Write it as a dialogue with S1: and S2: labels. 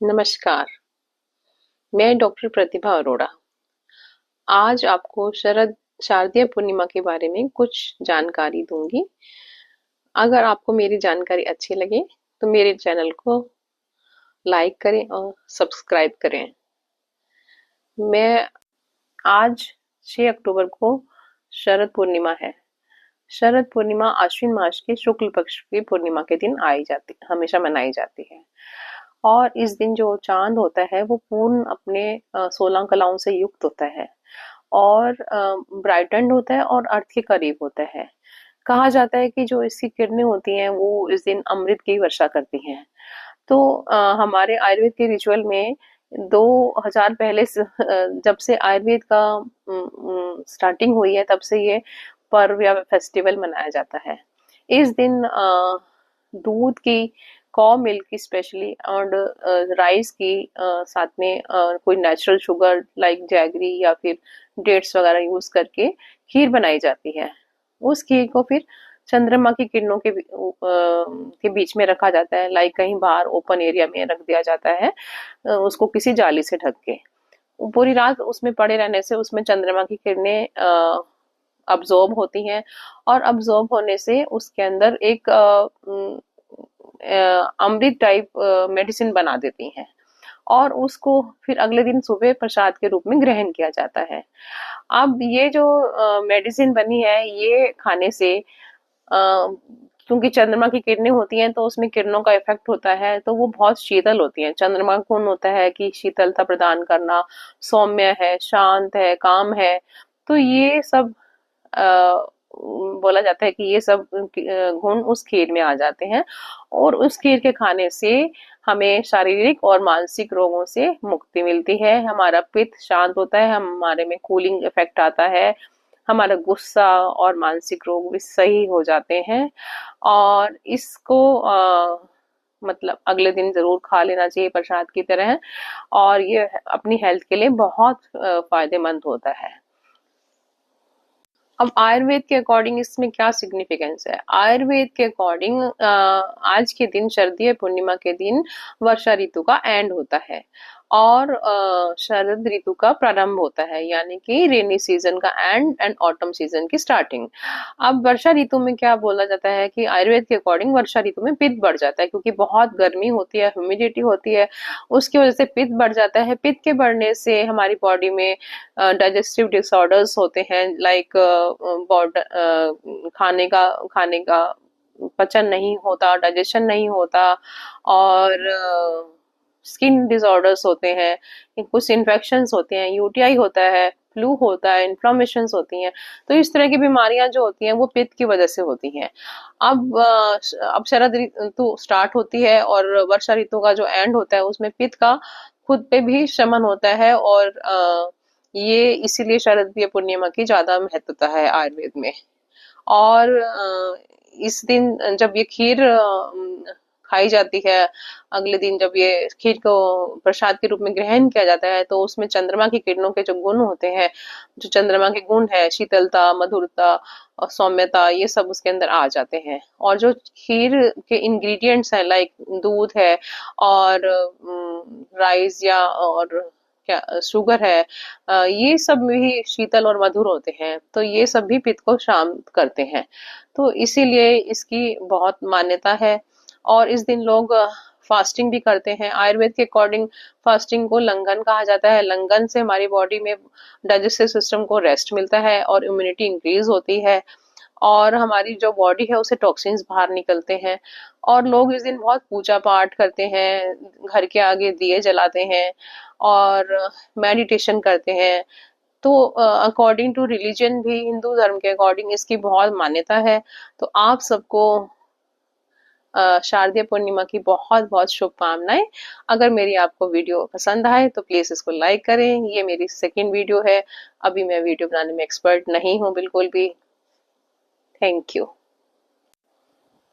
S1: नमस्कार, मैं डॉक्टर प्रतिभा अरोड़ा। आज आपको शरद शारदीय पूर्णिमा के बारे में कुछ जानकारी दूंगी। अगर आपको मेरी जानकारी अच्छी लगे तो मेरे चैनल को लाइक करें और सब्सक्राइब करें। मैं आज 6 अक्टूबर को शरद पूर्णिमा है। शरद पूर्णिमा आश्विन मास के शुक्ल पक्ष की पूर्णिमा के दिन हमेशा मनाई जाती है। और इस दिन जो चांद होता है वो पूर्ण अपने 16 कलाओं से युक्त होता है और ब्राइटन्ड होता है और अर्थ के करीब होता है। कहा जाता है कि जो इसकी किरणें होती हैं वो इस दिन अमृत की वर्षा करती हैं। तो हमारे आयुर्वेद के रिचुअल में 2000 पहले जब से आयुर्वेद का स्टार्टिंग हुई है तब से ये पर्व या फेस्टिवल मनाया जाता है। इस दिन दूध की कॉ मिल्क की स्पेशली और राइस की साथ में कोई नेचुरल शुगर लाइक जैगरी या फिर डेट्स वगैरह यूज करके खीर बनाई जाती है। उस खीर को फिर चंद्रमा की किरणों के बीच में रखा जाता है, लाइक कहीं बाहर ओपन एरिया में रख दिया जाता है, उसको किसी जाली से ढक के। पूरी रात उसमें पड़े रहने से उसमें चंद्रमा की किरणें अब्जॉर्ब होती हैं और अब्जॉर्ब होने से उसके अंदर एक अमृत टाइप मेडिसिन बना देती हैं और उसको फिर अगले दिन सुबह प्रसाद के रूप में ग्रहण किया जाता है। अब ये जो मेडिसिन बनी है ये खाने से क्योंकि चंद्रमा की किरणें होती हैं तो उसमें किरणों का इफेक्ट होता है तो वो बहुत शीतल होती हैं। चंद्रमा का गुण होता है कि शीतलता प्रदान करना, सौम्य है, शांत है, काम है। तो ये सब बोला जाता है कि ये सब गुण उस खीर में आ जाते हैं और उस खीर के खाने से हमें शारीरिक और मानसिक रोगों से मुक्ति मिलती है। हमारा पित्त शांत होता है, हमारे में कूलिंग इफेक्ट आता है, हमारा गुस्सा और मानसिक रोग भी सही हो जाते हैं। और इसको मतलब अगले दिन जरूर खा लेना चाहिए प्रसाद की तरह और ये अपनी हेल्थ के लिए बहुत फायदेमंद होता है। अब आयुर्वेद के अकॉर्डिंग इसमें क्या सिग्निफिकेंस है? आयुर्वेद के अकॉर्डिंग आज के दिन शरदीय पूर्णिमा के दिन वर्षा ऋतु का एंड होता है और शरद ऋतु का प्रारंभ होता है, यानी कि रेनी सीजन का एंड एंड ऑटम सीजन की स्टार्टिंग। अब वर्षा ऋतु में क्या बोला जाता है कि आयुर्वेद के अकॉर्डिंग वर्षा ऋतु में पित्त बढ़ जाता है क्योंकि बहुत गर्मी होती है, ह्यूमिडिटी होती है, उसकी वजह से पित्त बढ़ जाता है। पित्त के बढ़ने से हमारी बॉडी में डाइजेस्टिव डिसऑर्डर्स होते हैं, लाइक खाने का पचन नहीं होता, डाइजेशन नहीं होता और स्किन डिसऑर्डर्स होते हैं, कुछ इन्फेक्शंस होते हैं, यूटीआई होता है, फ्लू होता है, इन्फ्लामेशंस होती हैं। तो इस तरह की बीमारियां जो होती हैं वो पित्त की वजह से होती हैं। अब शरद ऋतु स्टार्ट होती है और वर्षा ऋतु का जो एंड होता है उसमें पित्त का खुद पे भी शमन होता है और ये इसीलिए शरदीय पूर्णिमा की ज्यादा महत्वता है आयुर्वेद में। और इस दिन जब ये खीर खाई जाती है, अगले दिन जब ये खीर को प्रसाद के रूप में ग्रहण किया जाता है तो उसमें चंद्रमा की किरणों के जो गुण होते हैं, जो चंद्रमा के गुण है, शीतलता, मधुरता और सौम्यता, ये सब उसके अंदर आ जाते हैं। और जो खीर के इंग्रेडिएंट्स हैं लाइक दूध है और राइस या और क्या शुगर है, ये सब भी शीतल और मधुर होते हैं तो ये सब भी पित्त को शांत करते हैं। तो इसीलिए इसकी बहुत मान्यता है और इस दिन लोग फास्टिंग भी करते हैं। आयुर्वेद के अकॉर्डिंग फास्टिंग को लंघन कहा जाता है। लंघन से हमारी बॉडी में डाइजेस्टिव सिस्टम को रेस्ट मिलता है और इम्यूनिटी इंक्रीज होती है और हमारी जो बॉडी है उसे टॉक्सिन्स बाहर निकलते हैं। और लोग इस दिन बहुत पूजा पाठ करते हैं, घर के आगे दिए जलाते हैं और मेडिटेशन करते हैं। तो अकॉर्डिंग टू रिलीजन भी हिंदू धर्म के अकॉर्डिंग इसकी बहुत मान्यता है। तो आप सबको शारदीय पूर्णिमा की बहुत बहुत शुभकामनाएं। अगर मेरी आपको वीडियो पसंद आए तो प्लीज इसको लाइक करें। ये मेरी सेकंड वीडियो है, अभी मैं वीडियो बनाने में एक्सपर्ट नहीं हूँ बिल्कुल भी। Thank you.